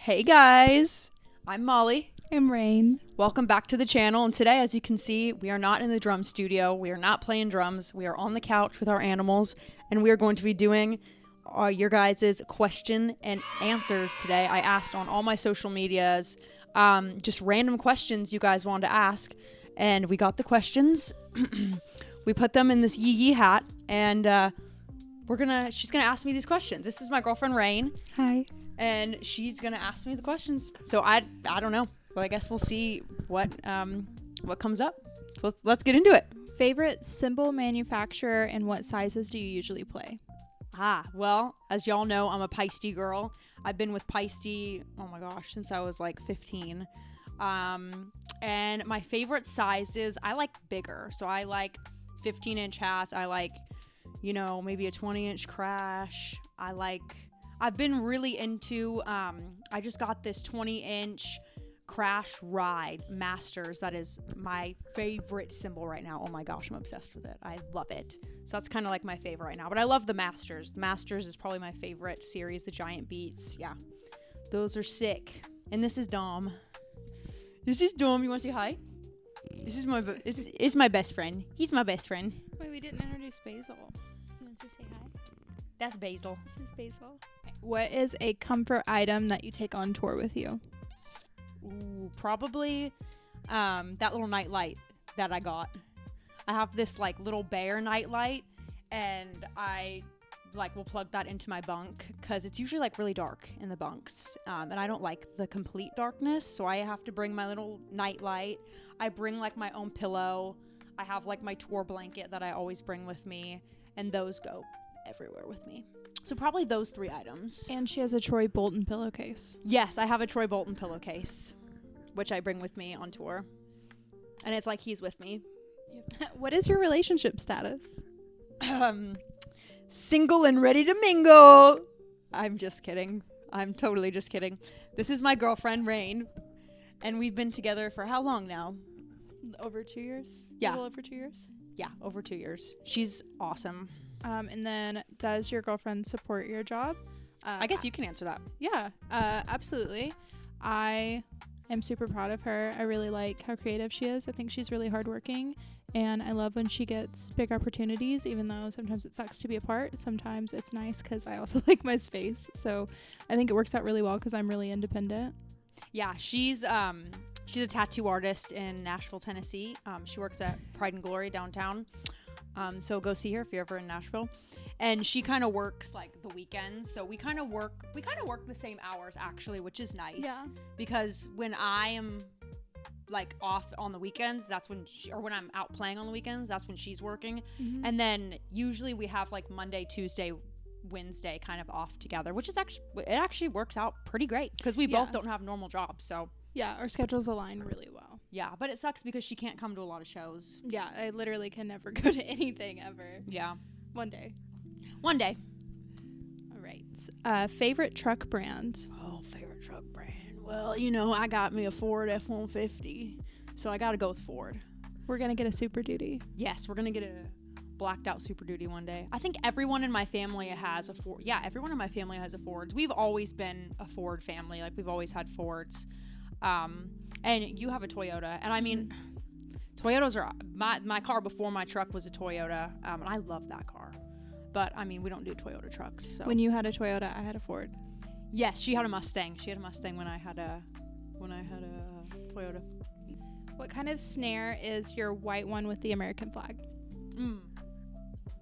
Hey guys, I'm Molly. I'm Rain. Welcome back to the channel, and today, as you can see, we are not in the drum studio. We are not playing drums. We are on the couch with our animals, and we are going to be doing your guys' question and answers today. I asked on all my social medias just random questions you guys wanted to ask, and we got the questions. We put them in this yee hat, and she's gonna ask me these questions. This is my girlfriend Rain. Hi. And she's gonna ask me the questions. So I don't know. Well, I guess we'll see what comes up. So let's get into it. Favorite cymbal manufacturer and what sizes do you usually play? Well, as y'all know, I'm a Paiste girl. I've been with Paiste, oh my gosh, since I was like 15. And my favorite sizes, I like bigger. So I like 15-inch hats. I like, maybe a 20-inch crash. I've been really into, I just got this 20-inch Crash Ride Masters. That is my favorite cymbal right now. Oh my gosh, I'm obsessed with it. I love it. So that's kind of like my favorite right now. But I love the Masters. The Masters is probably my favorite series, the Giant Beats. Yeah, those are sick. And this is Dom. This is Dom. You want to say hi? This is my best friend. He's my best friend. Wait, we didn't introduce Basil. He wants to say hi. That's Basil. This is Basil. What is a comfort item that you take on tour with you? Ooh, probably that little night light that I got. I have this like little bear night light, and I will plug that into my bunk because it's usually like really dark in the bunks, and I don't like the complete darkness, so I have to bring my little night light. I bring like my own pillow. I have like my tour blanket that I always bring with me, and those go everywhere with me. So probably those three items. And she has a Troy Bolton pillowcase. Yes, I have a Troy Bolton pillowcase, which I bring with me on tour. And it's like he's with me. What is your relationship status? Single and ready to mingle. I'm just kidding. I'm totally just kidding. This is my girlfriend, Rain. And we've been together for how long now? Over 2 years? Yeah. A little over 2 years? Yeah, over 2 years. She's awesome. And then does your girlfriend support your job? I guess you can answer that. Yeah, absolutely. I am super proud of her. I really like how creative she is. I think she's really hardworking, and I love when she gets big opportunities, even though sometimes it sucks to be apart. Sometimes it's nice because I also like my space. So I think it works out really well because I'm really independent. Yeah, she's a tattoo artist in Nashville, Tennessee. She works at Pride and Glory downtown. So go see her if you're ever in Nashville. And she kind of works like the weekends. So we kind of work the same hours actually, which is nice. Yeah. Because when I am like off on the weekends, that's when when I'm out playing on the weekends, that's when she's working. Mm-hmm. And then usually we have like Monday, Tuesday, Wednesday kind of off together, which is actually works out pretty great because we both don't have normal jobs. So yeah, our schedules align really well. Yeah, but it sucks because she can't come to a lot of shows. Yeah, I literally can never go to anything ever. Yeah. One day. All right. Favorite truck brand? Oh, favorite truck brand. Well, I got me a Ford F-150, so I got to go with Ford. We're going to get a Super Duty. Yes, we're going to get a blacked out Super Duty one day. I think everyone in my family has a Ford. Yeah, everyone in my family has a Ford. We've always been a Ford family. Like, we've always had Fords. And you have a Toyota, and I mean, Toyotas are my car before my truck was a Toyota, and I love that car. But I mean, we don't do Toyota trucks. So. When you had a Toyota, I had a Ford. Yes, she had a Mustang. She had a Mustang when I had a Toyota. What kind of snare is your white one with the American flag?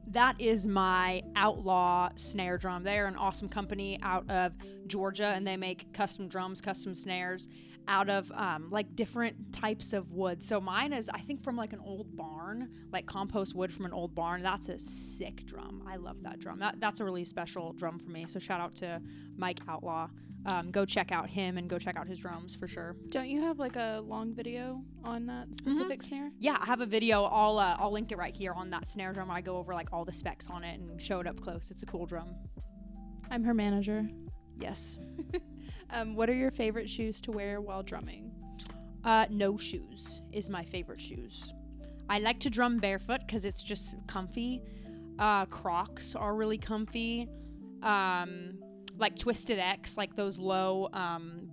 That is my Outlaw snare drum. They are an awesome company out of Georgia, and they make custom drums, custom snares out of like different types of wood. So mine is, I think, from like an old barn, like compost wood from an old barn. That's a sick drum. I love that drum. That's a really special drum for me. So shout out to Mike Outlaw. Go check out him and go check out his drums for sure. Don't you have like a long video on that specific snare? Yeah, I have a video. I'll link it right here on that snare drum. I go over like all the specs on it and show it up close. It's a cool drum. I'm her manager. Yes. What are your favorite shoes to wear while drumming? No shoes is my favorite shoes. I like to drum barefoot because it's just comfy. Crocs are really comfy. like Twisted X, like those low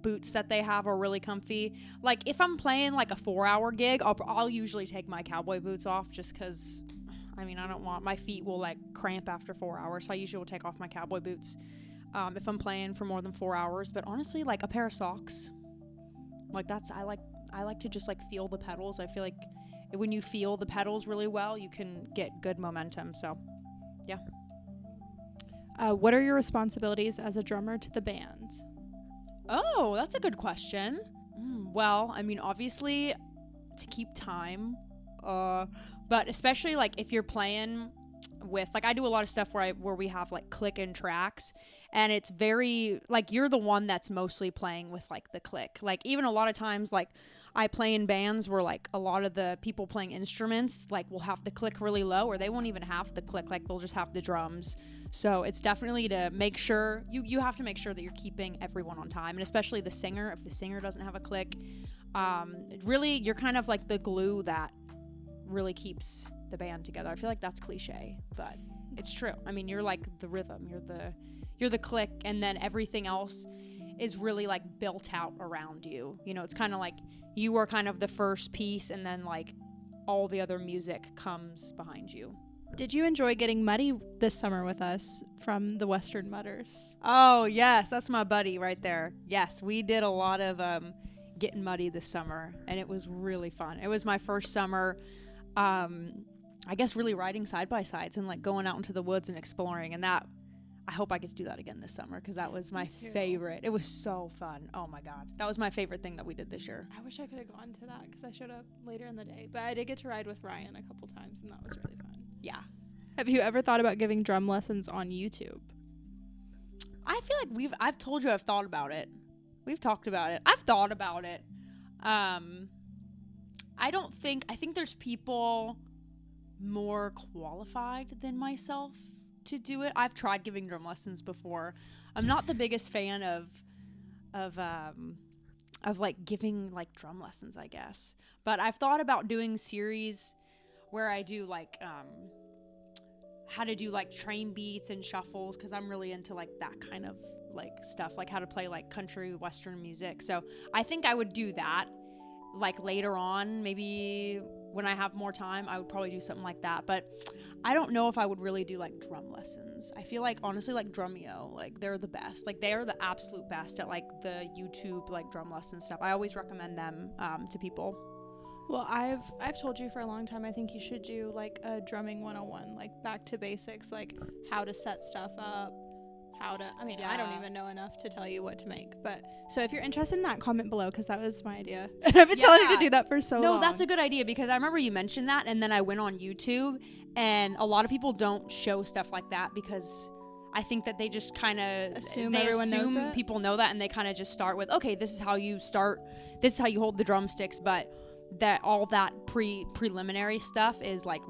boots that they have are really comfy. Like if I'm playing like a 4-hour gig, I'll usually take my cowboy boots off just because, I mean, I don't want, my feet will like cramp after 4 hours. So I usually will take off my cowboy boots if I'm playing for more than 4 hours. But honestly, like a pair of socks, like I like to just like feel the pedals. I feel like when you feel the pedals really well, you can get good momentum. So yeah. What are your responsibilities as a drummer to the band? Oh, that's a good question. Well, I mean, obviously to keep time, but especially like if you're playing with, like, I do a lot of stuff where we have like click and tracks, and it's very like you're the one that's mostly playing with like the click. Like even a lot of times, like I play in bands where like a lot of the people playing instruments like will have the click really low, or they won't even have the click, like they'll just have the drums. So it's definitely to make sure you have to make sure that you're keeping everyone on time, and especially the singer. If the singer doesn't have a click, really you're kind of like the glue that really keeps the band together. I feel like that's cliche, but it's true. I mean, you're like the rhythm, you're the click, and then everything else is really like built out around you. You know, it's kind of like you are kind of the first piece, and then like all the other music comes behind you. Did you enjoy getting muddy this summer with us from the Western Mutters? Oh yes, that's my buddy right there. Yes, we did a lot of getting muddy this summer, and it was really fun. It was my first summer, I guess, really riding side by sides and like going out into the woods and exploring, and that I hope I get to do that again this summer, because that was my favorite. It was so fun. Oh my god, that was my favorite thing that we did this year. I wish I could have gone to that because I showed up later in the day, but I did get to ride with Ryan a couple times, and that was really fun. Yeah. Have you ever thought about giving drum lessons on YouTube? I feel like I've told you I've thought about it. We've talked about it. I've thought about it. I think there's people more qualified than myself to do it. I've tried giving drum lessons before. I'm not the biggest fan of like giving like drum lessons, I guess. But I've thought about doing series where I do like how to do like train beats and shuffles, because I'm really into like that kind of like stuff, like how to play like country western music. So I think I would do that like later on, maybe when I have more time. I would probably do something like that, but I don't know if I would really do like drum lessons. I feel like honestly like Drumeo, like they're the best. Like they are the absolute best at like the YouTube like drum lesson stuff. I always recommend them to people. Well, I've told you for a long time I think you should do like a drumming 101, like back to basics, like how to set stuff up, I don't even know enough to tell you what to make. But so if you're interested in that, comment below, because that was my idea. I've been telling you to do that for so long. No, that's a good idea, because I remember you mentioned that, and then I went on YouTube, and a lot of people don't show stuff like that because I think that they just kind of assume everyone knows it. People know that, and they kind of just start with, okay, this is how you start, this is how you hold the drumsticks, but that all that preliminary stuff is like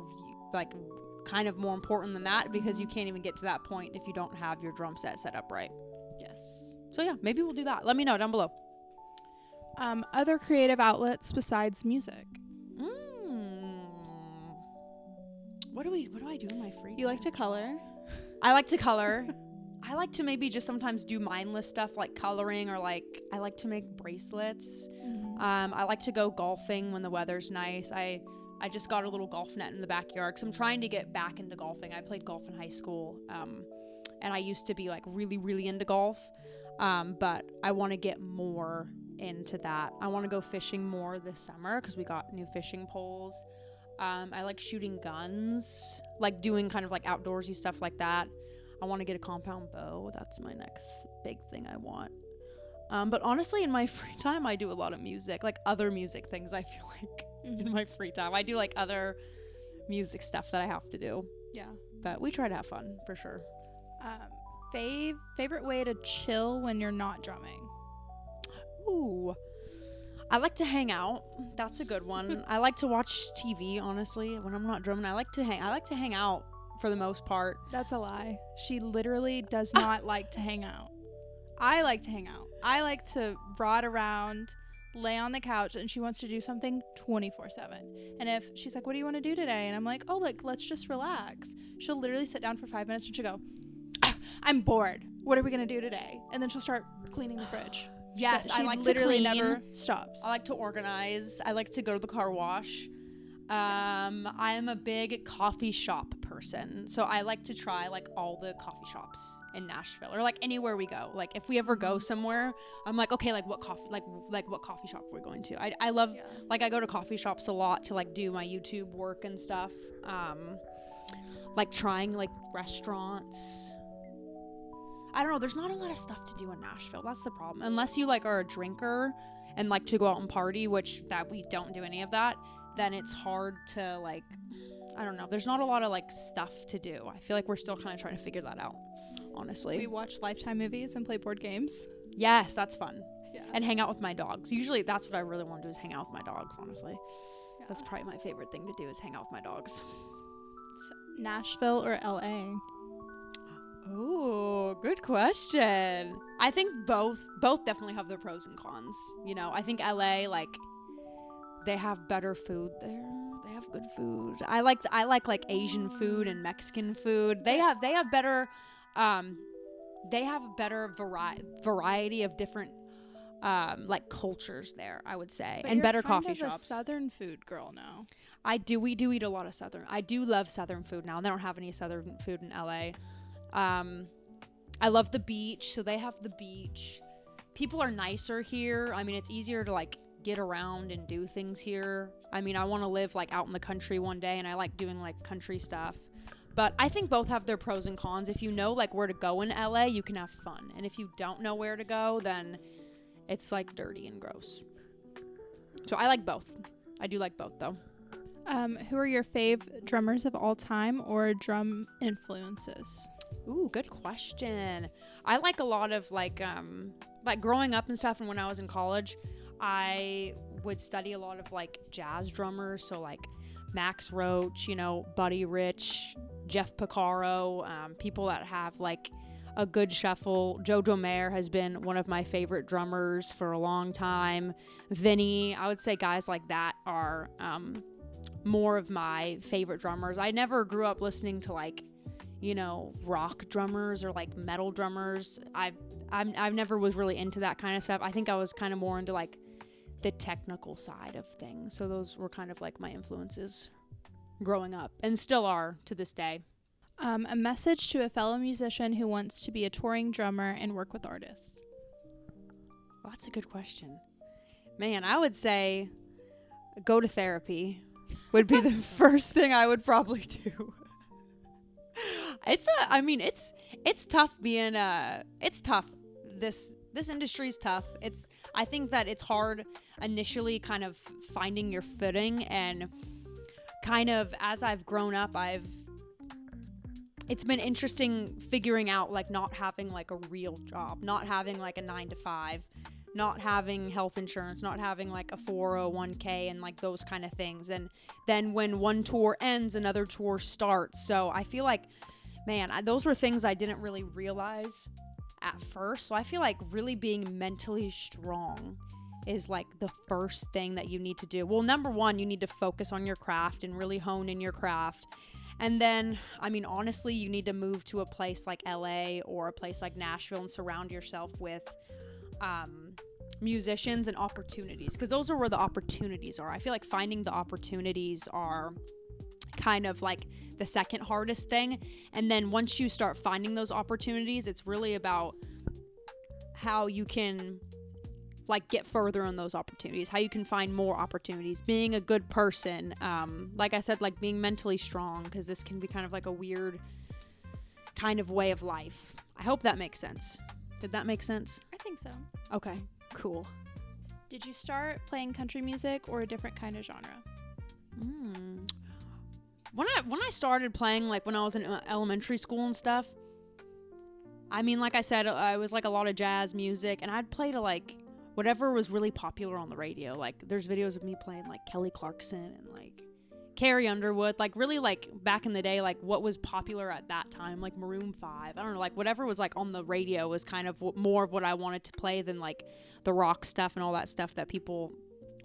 kind of more important than that, because you can't even get to that point if you don't have your drum set up right. Yes. So yeah, maybe we'll do that. Let me know down below. Other creative outlets besides music. What do I do in my free time? You like to color? I like to color. I like to maybe just sometimes do mindless stuff like coloring, or like I like to make bracelets. I like to go golfing when the weather's nice. I just got a little golf net in the backyard because I'm trying to get back into golfing. I played golf in high school, and I used to be like really, really into golf, but I want to get more into that. I want to go fishing more this summer because we got new fishing poles. I like shooting guns, like doing kind of like outdoorsy stuff like that. I want to get a compound bow. That's my next big thing I want. But honestly, in my free time, I do a lot of music, like other music things, I feel like, in my free time. I do like other music stuff that I have to do. Yeah. But we try to have fun, for sure. Favorite way to chill when you're not drumming? Ooh. I like to hang out. That's a good one. I like to watch TV, honestly, when I'm not drumming. I like to hang out for the most part. That's a lie. She literally does not like to hang out. I like to hang out. I like to rot around, lay on the couch, and she wants to do something 24/7. And if she's like, what do you want to do today? And I'm like, oh, look, let's just relax. She'll literally sit down for 5 minutes and she'll go, I'm bored. What are we going to do today? And then she'll start cleaning the fridge. Yes, She I like literally to clean. never stops. I like to organize. I like to go to the car wash. I am a big coffee shop person, so I like to try like all the coffee shops in Nashville or like anywhere we go. Like if we ever go somewhere, I'm like, okay, like what coffee shop are we going to? I love like I go to coffee shops a lot to like do my YouTube work and stuff. Like trying like restaurants. I don't know. There's not a lot of stuff to do in Nashville. That's the problem. Unless you like are a drinker and like to go out and party, which that we don't do any of that. Then it's hard to like, I don't know. There's not a lot of like stuff to do. I feel like we're still kind of trying to figure that out, honestly. We watch Lifetime movies and play board games. Yes, that's fun. Yeah. And hang out with my dogs. Usually that's what I really want to do is hang out with my dogs, honestly. Yeah. That's probably my favorite thing to do is hang out with my dogs. So, Nashville or LA? Oh, good question. I think both definitely have their pros and cons. You know, I think LA, like, they have better food there. They have good food. I like Asian food and Mexican food. They have better variety of different like cultures there, I would say. But and you're better kind coffee of shops. A Southern food girl now. We do eat a lot of Southern. I do love Southern food now. They don't have any Southern food in LA. I love the beach, so they have the beach. People are nicer here. I mean, it's easier to like get around and do things here. I mean, I want to live like out in the country one day, and I like doing like country stuff. But I think both have their pros and cons. If you know like where to go in LA, you can have fun. And if you don't know where to go, then it's like dirty and gross. So I like both. I do like both though. Who are your fave drummers of all time or drum influences? Ooh, good question. I like a lot of like growing up and stuff, and when I was in college, I would study a lot of like jazz drummers, so like Max Roach, you know, Buddy Rich, Jeff Porcaro, people that have like a good shuffle. Jojo Mayer has been one of my favorite drummers for a long time. Vinny, I would say guys like that are more of my favorite drummers. I never grew up listening to like, you know, rock drummers or like metal drummers. I never was really into that kind of stuff. I think I was kind of more into like the technical side of things. So those were kind of like my influences growing up and still are to this day. A message to a fellow musician who wants to be a touring drummer and work with artists. Well, that's a good question. Man, I would say go to therapy would be the first thing I would probably do. It's tough being it's tough. This industry is tough. I think that it's hard initially kind of finding your footing, and kind of as I've grown up, it's been interesting figuring out like not having like a real job, not having like a 9-to-5, not having health insurance, not having like a 401k and like those kind of things. And then when one tour ends, another tour starts. So I feel like, man, those were things I didn't really realize at first. So I feel like really being mentally strong is like the first thing that you need to do. Well, number one, you need to focus on your craft and really hone in your craft. And then, I mean, honestly, you need to move to a place like LA or a place like Nashville and surround yourself with musicians and opportunities, because those are where the opportunities are. I feel like finding the opportunities are kind of like the second hardest thing. And then once you start finding those opportunities, it's really about how you can like get further on those opportunities, how you can find more opportunities, being a good person, like I said, like being mentally strong, because this can be kind of like a weird kind of way of life. I hope that makes sense. Did that make sense? I think so. Okay, cool. Did you start playing country music or a different kind of genre? When I started playing, like when I was in elementary school and stuff, I mean, like I said, I was like a lot of jazz music, and I'd play to like whatever was really popular on the radio. Like there's videos of me playing like Kelly Clarkson and like Carrie Underwood, like really like back in the day, like what was popular at that time, like Maroon 5. I don't know, like whatever was like on the radio was kind of more of what I wanted to play than like the rock stuff and all that stuff that people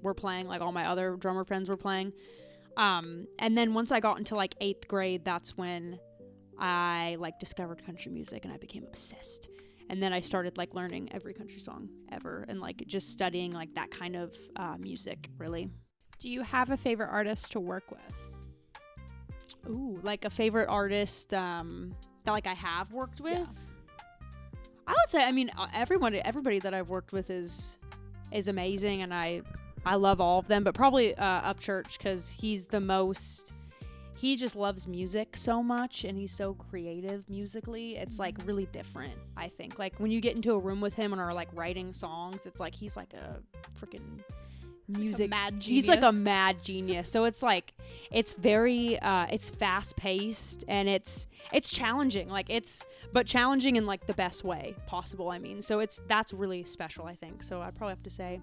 were playing, like all my other drummer friends were playing. And then once I got into like 8th grade, that's when I like discovered country music and I became obsessed. And then I started like learning every country song ever and like just studying like that kind of music, really. Do you have a favorite artist to work with? Ooh, like a favorite artist that like I have worked with? Yeah. I would say, I mean, everybody that I've worked with is amazing, and I love all of them, but probably Upchurch, because he just loves music so much, and he's so creative musically. It's like really different, I think. Like when you get into a room with him and are like writing songs, it's like he's like a freaking music mad genius. He's like a mad genius. So it's like it's very it's fast paced and it's challenging, but challenging in like the best way possible. I mean, so that's really special, I think. So I'd have to say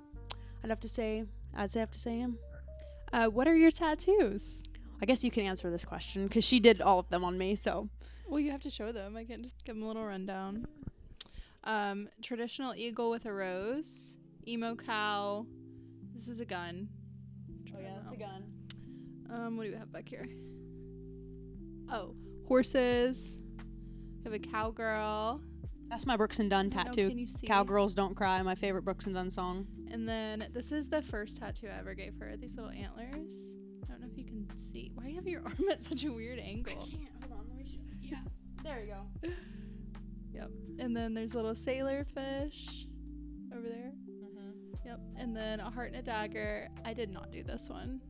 him. What are your tattoos? I guess you can answer this question because she did all of them on me. So well, you have to show them. I can't just give them a little rundown. Traditional eagle with a rose, emo cow. This is a gun. Oh yeah, that's a gun. What do we have back here? Oh, horses. We have a cowgirl. That's my Brooks and Dunn tattoo. Can you see? Cowgirls Don't Cry, my favorite Brooks and Dunn song. And then this is the first tattoo I ever gave her. These little antlers. I don't know if you can see. Why do you have your arm at such a weird angle? I can't. Hold on. Let me show you. Yeah. There you go. Yep. And then there's a little sailor fish over there. Yep. And then a heart and a dagger. I did not do this one.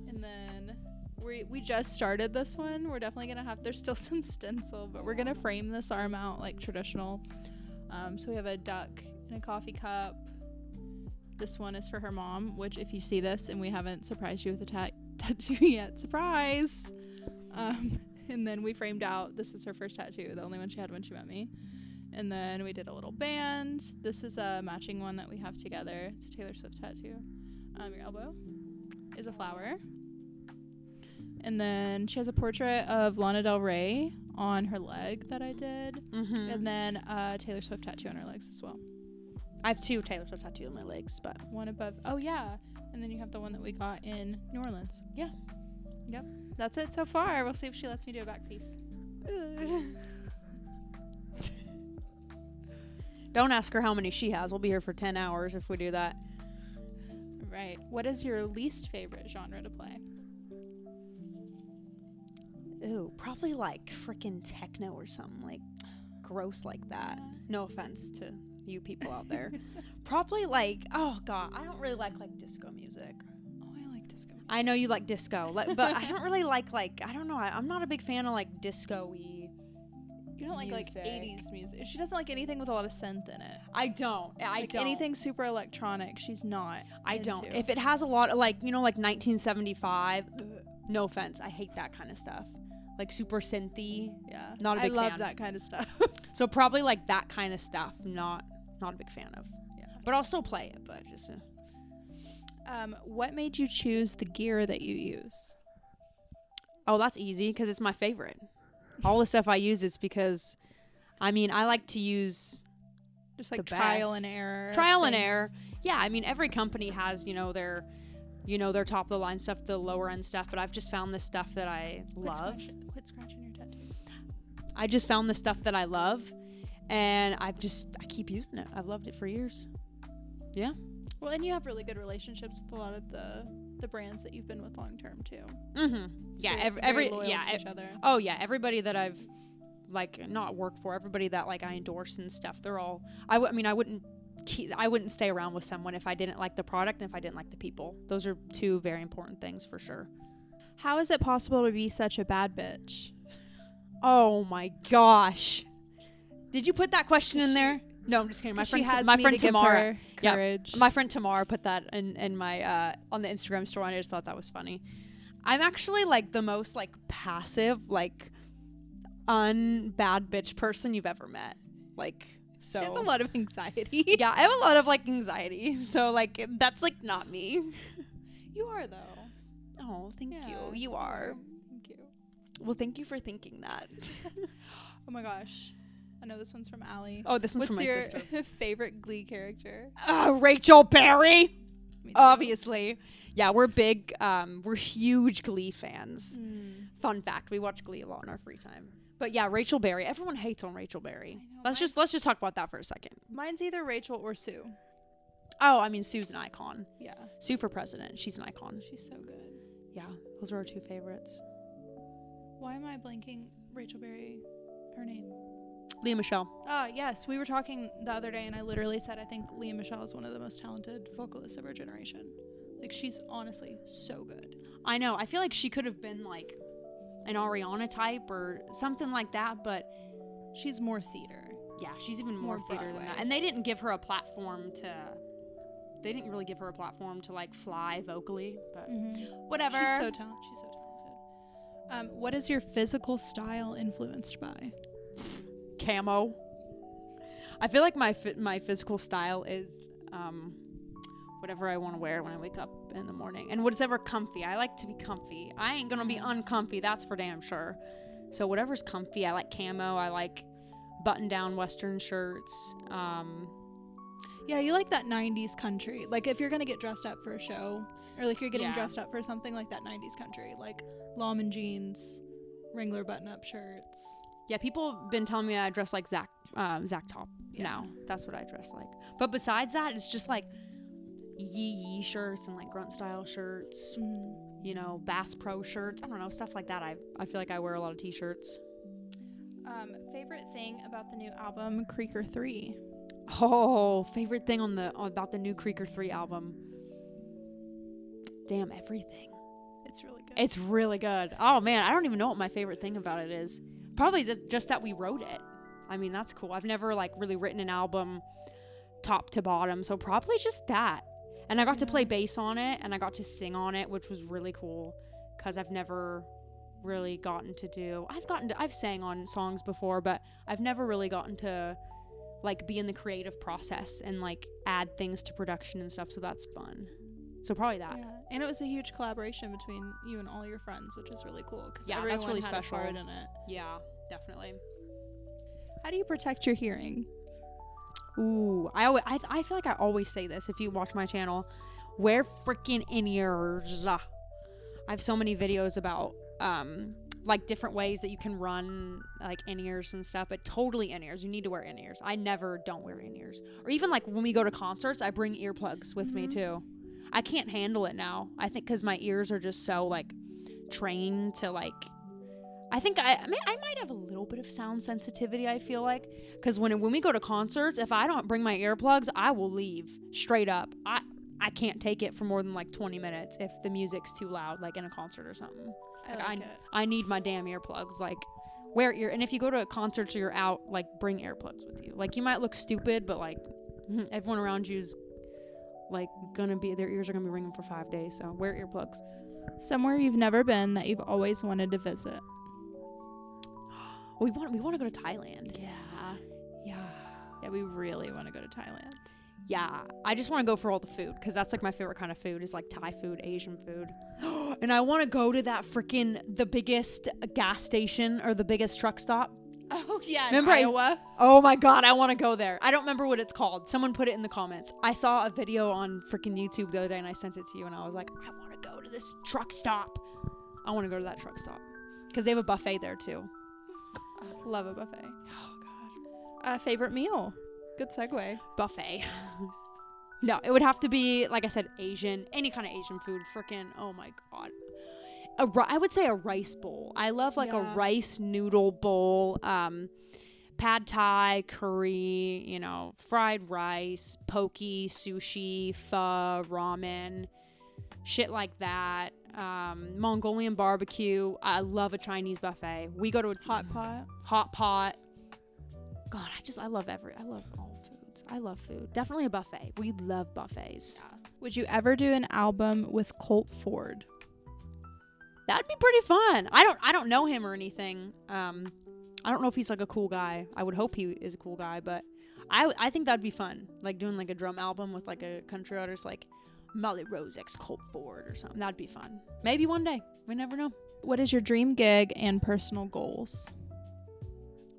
And then we just started this one. We're definitely going to there's still some stencil, but we're going to frame this arm out like traditional. So we have a duck and a coffee cup. This one is for her mom, which if you see this and we haven't surprised you with a tattoo yet, surprise. And then we framed out, this is her first tattoo, the only one she had when she met me. And then we did a little band. This is a matching one that we have together. It's a Taylor Swift tattoo. Your elbow is a flower. And then she has a portrait of Lana Del Rey on her leg that I did. Mm-hmm. And then a Taylor Swift tattoo on her legs as well. I have 2 Taylor Swift tattoos on my legs, but one above. Oh, yeah. And then you have the one that we got in New Orleans. Yeah. Yep. That's it so far. We'll see if she lets me do a back piece. Don't ask her how many she has. We'll be here for 10 hours if we do that. Right. What is your least favorite genre to play? Ooh, probably like freaking techno or something like gross like that. No offense to you people out there. Probably like, oh god, I don't really like disco music. Oh, I like disco music. I know you like disco, but I don't really like I don't know. I'm not a big fan of like disco-y. You don't like 80s music. She doesn't like anything with a lot of synth in it. I don't. Anything super electronic, she's not. I don't. If it has a lot of like 1975, no offense, I hate that kind of stuff. Like super synthy. Yeah. Not a big fan. I love that kind of stuff. So probably like that kind of stuff, not a big fan of. Yeah. But I'll still play it, but just what made you choose the gear that you use? Oh, that's easy because it's my favorite. All the stuff I use is because, I mean, I like to use just like trial and error. Trial and error. Yeah, I mean, every company has, their top of the line stuff, the lower end stuff, but I've just found this stuff that I love. Quit scratching your tattoos. I just found the stuff that I love, and I keep using it. I've loved it for years. Yeah. Well, and you have really good relationships with a lot of the brands that you've been with long term too. Mm-hmm. Yeah, so every loyal to each other. Oh yeah, everybody that I've not worked for, everybody that I endorse and stuff, they're all. I wouldn't stay around with someone if I didn't like the product and if I didn't like the people. Those are 2 very important things for sure. How is it possible to be such a bad bitch? Oh my gosh! Did you put that question in there? No, I'm just kidding. My friend Tamara. Courage. Yeah, my friend Tamara put that in my on the Instagram story, and I just thought that was funny. I'm actually the most passive, unbad bitch person you've ever met. So she has a lot of anxiety. Yeah, I have a lot of anxiety. So that's not me. You are though. Oh, thank you. You are. Thank you. Well, thank you for thinking that. Oh my gosh. I know this one's from Allie. Oh, this one's from my sister. What's your favorite Glee character? Rachel Berry. Me too. Obviously. Yeah, we're huge Glee fans. Fun fact, we watch Glee a lot in our free time. But yeah, Rachel Berry. Everyone hates on Rachel Berry. Let's just talk about that for a second. Mine's either Rachel or Sue. Oh, I mean, Sue's an icon. Yeah. Sue for president. She's an icon. She's so good. Yeah, those are our two favorites. Why am I blanking Rachel Berry? Her name? Leah Michelle. Yes. We were talking the other day, and I literally said I think Leah Michelle is one of the most talented vocalists of our generation. Like, she's honestly so good. I know. I feel like she could have been, like, an Ariana type or something like that, but... She's more theater. Yeah, she's even more theater Broadway. than that. And they didn't give her a platform to... They didn't really give her a platform to, like, fly vocally, but whatever. She's so talented. What is your physical style influenced by? Camo. I feel like my physical style is whatever I want to wear when I wake up in the morning, and whatever comfy. I like to be comfy. I ain't gonna be uncomfy, that's for damn sure. So whatever's comfy. I like camo. I like button down Western shirts. Yeah, you like that 90s country. Like, if you're gonna get dressed up for a show, or like you're getting dressed up for something, like that 90s country, like Lawman jeans, Wrangler button-up shirts. Yeah, people have been telling me I dress like Zach Top now. That's what I dress like. But besides that, it's just like yee shirts and like grunt style shirts, you know, Bass Pro shirts. I don't know, stuff like that. I feel like I wear a lot of t-shirts. Favorite thing about the new album, Creaker 3? Oh, favorite thing about the new Creaker 3 album. Damn, everything. It's really good. It's really good. Oh man, I don't even know what my favorite thing about it is. Probably just that we wrote it. I mean, that's cool. I've never like really written an album top to bottom, so probably just that. And I got to play bass on it, and I got to sing on it, which was really cool because I've never really gotten to do. I've sang on songs before, but I've never really gotten to like be in the creative process and like add things to production and stuff. So that's fun. So probably that. Yeah, and it was a huge collaboration between you and all your friends, which is really cool because everyone that's really had special. a part in it. Yeah, definitely. How do you protect your hearing? Ooh, I feel like I always say this if you watch my channel. Wear freaking in-ears. I have so many videos about like different ways that you can run like in-ears and stuff, but totally in-ears. You need to wear in-ears. I never don't wear in-ears. Or even like when we go to concerts, I bring earplugs with me too. I can't handle it now. I think because my ears are just so like trained to like. I think I might have a little bit of sound sensitivity. I feel like because when we go to concerts, if I don't bring my earplugs, I will leave straight up. I can't take it for more than like 20 minutes if the music's too loud, like in a concert or something. I need my damn earplugs. Like and if you go to a concert or you're out, like bring earplugs with you. Like you might look stupid, but like everyone around you's like their ears are gonna be ringing for 5 days. So wear earplugs. Somewhere you've never been that you've always wanted to visit. We want to go to Thailand. Yeah, we really want to go to Thailand. Yeah, I just want to go for all the food because that's like my favorite kind of food is like Thai food, Asian food. And I want to go to that the biggest gas station or the biggest truck stop. Oh yeah, remember Iowa? Oh my God, I want to go there. I don't remember what it's called. Someone put it in the comments. I saw a video on freaking YouTube the other day and I sent it to you and I was like, I want to go to this truck stop. I want to go to that truck stop because they have a buffet there too. Love a buffet. Oh God. Favorite meal? Good segue. Buffet. No, it would have to be, like I said, Asian. Any kind of Asian food. Freaking, oh my God. I would say a rice bowl. I love like a rice noodle bowl. Pad Thai, curry, you know, fried rice, poke, sushi, pho, ramen, shit like that. Mongolian barbecue. I love a Chinese buffet. We go to a hot pot. God, I love all foods. I love food. Definitely a buffet. We love buffets. Yeah. Would you ever do an album with Colt Ford? That'd be pretty fun. I don't know him or anything. I don't know if he's like a cool guy. I would hope he is a cool guy, but I think that'd be fun. Like doing like a drum album with like a country artist like Molly Rose x Colt Ford or something. That'd be fun. Maybe one day. We never know. What is your dream gig and personal goals?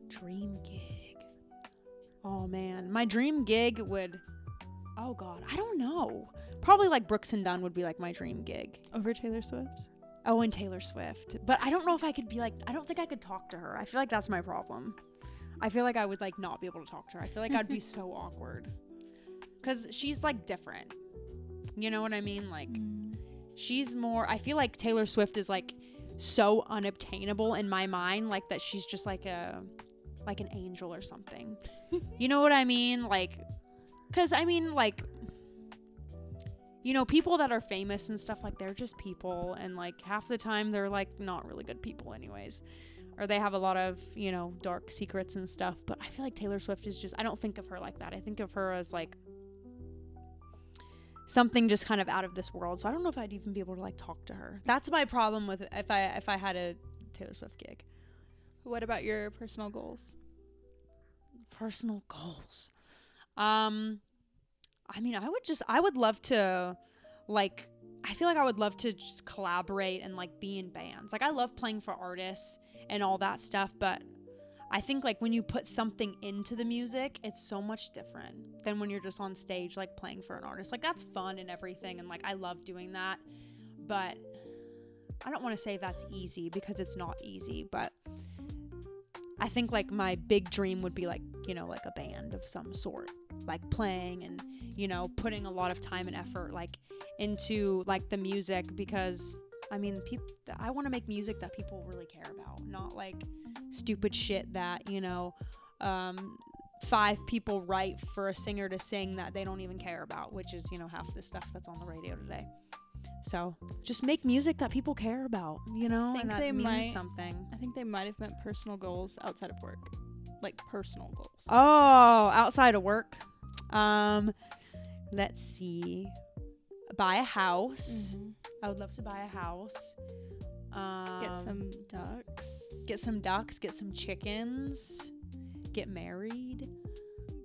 Dream gig. Oh man, my dream gig would Oh God, I don't know. Probably like Brooks and Dunn would be like my dream gig. Over Taylor Swift? Oh, and Taylor Swift. But I don't know if I could be like, I don't think I could talk to her. I feel like that's my problem. I feel like I would like not be able to talk to her. I feel like I'd be so awkward. Cause she's like different. You know what I mean? Like she's more, I feel like Taylor Swift is like so unobtainable in my mind. Like that she's just like an angel or something. You know what I mean? Like, cause I mean like, you know, people that are famous and stuff, like they're just people, and like half the time they're like not really good people anyways, or they have a lot of, you know, dark secrets and stuff. But I feel like Taylor Swift is just, I don't think of her like that. I think of her as like something just kind of out of this world. So I don't know if I'd even be able to like talk to her. That's my problem with if I had a Taylor Swift gig. What about your personal goals? Personal goals. I mean, I would love to, like, I feel like I would love to just collaborate and, like, be in bands. Like, I love playing for artists and all that stuff, but I think, like, when you put something into the music, it's so much different than when you're just on stage, like, playing for an artist. Like, that's fun and everything, and, like, I love doing that, but I don't want to say that's easy because it's not easy, but I think, like, my big dream would be, like, you know, like a band of some sort, like playing and, you know, putting a lot of time and effort, like, into, like, the music, because, I mean, I want to make music that people really care about, not, like, stupid shit that, you know, 5 people write for a singer to sing that they don't even care about, which is, you know, half the stuff that's on the radio today. So just make music that people care about, you know, and that means something. I think they might have meant personal goals outside of work, like personal goals. Oh, outside of work. Let's see. Buy a house. Mm-hmm. I would love to buy a house. Get some ducks. Get some ducks. Get some chickens. Get married.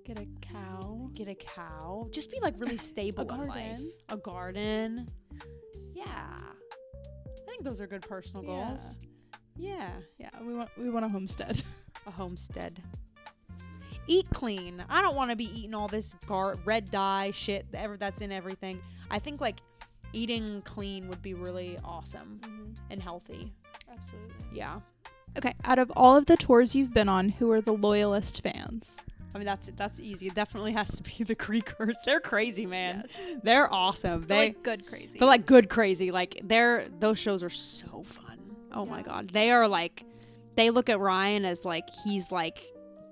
Get a cow. Get a cow. Just be like really stable in life. A garden. Yeah. I think those are good personal goals. Yeah. Yeah, we want a homestead. A homestead. Eat clean. I don't want to be eating all this red dye shit that's in everything. I think like eating clean would be really awesome and healthy. Absolutely. Yeah. Okay, out of all of the tours you've been on, who are the loyalist fans? I mean, that's easy. It definitely has to be the Creakers. They're crazy, man. Yes. They're awesome. They're like good crazy. They're like good crazy. Like those shows are so fun. Oh my God. They are like, they look at Ryan as like, he's like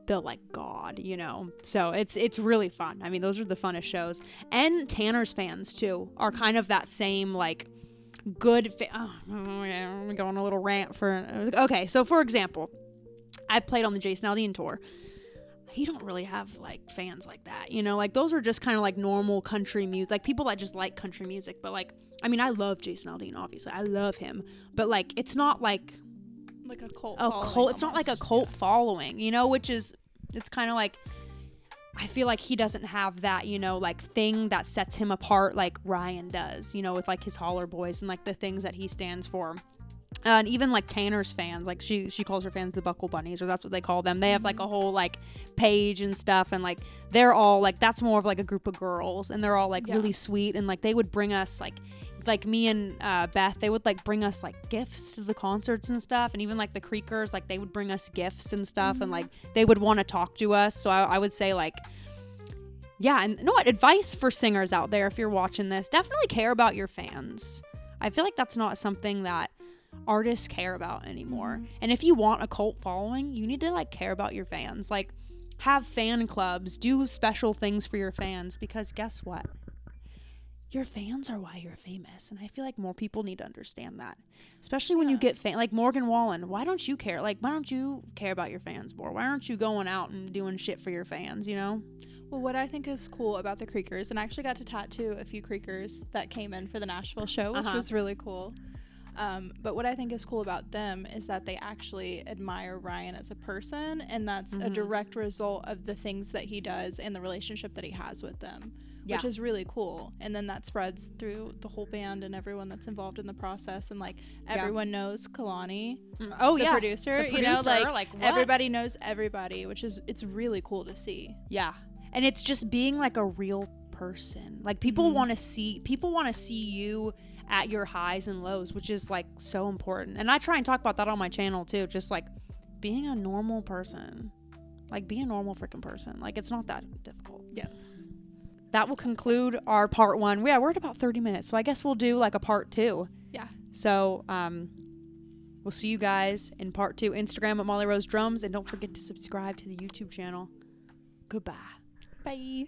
the like God, you know? So it's really fun. I mean, those are the funnest shows. And Tanner's fans too are kind of that same like good, I'm going a little rant okay. So for example, I played on the Jason Aldean tour. He don't really have like fans like that, you know, like those are just kind of like normal country music, like people that just like country music. But like, I mean, I love Jason Aldean, obviously I love him, but like it's not like a cult it's not like a cult following, you know, which is, it's kind of like, I feel like he doesn't have that, you know, like thing that sets him apart like Ryan does, you know, with like his Holler Boys and like the things that he stands for. And even like Tanner's fans, like she calls her fans the Buckle Bunnies, or that's what they call them. They have like a whole like page and stuff, and like they're all like, that's more of like a group of girls, and they're all like really sweet, and like they would bring us like me and Beth, they would like bring us like gifts to the concerts and stuff, and even like the Creakers, like they would bring us gifts and stuff, and like they would want to talk to us. So I would say like, yeah, and you know what, advice for singers out there, if you're watching this, definitely care about your fans. I feel like that's not something that artists care about anymore. And if you want a cult following, you need to like care about your fans, like have fan clubs, do special things for your fans, because guess what, your fans are why you're famous. And I feel like more people need to understand that, especially when you get like Morgan Wallen. Why don't you care? Like, why don't you care about your fans more? Why aren't you going out and doing shit for your fans, you know? Well, what I think is cool about the Creakers, and I actually got to tattoo a few Creakers that came in for the Nashville show, which was really cool. But what I think is cool about them is that they actually admire Ryan as a person, and that's a direct result of the things that he does and the relationship that he has with them, which is really cool. And then that spreads through the whole band and everyone that's involved in the process, and like everyone knows Kalani, the producer, you know, like everybody knows everybody, which is, it's really cool to see. Yeah. And it's just being like a real person. Like people want to see you at your highs and lows, which is like so important. And I try and talk about that on my channel too, just like being a normal person. Like be a normal freaking person. Like it's not that difficult. Yes. That will conclude our part 1. Yeah, we're at about 30 minutes, so I guess we'll do like a part 2. Yeah. So we'll see you guys in part 2. Instagram at Molly Rose Drums, and don't forget to subscribe to the YouTube channel. Goodbye. Bye.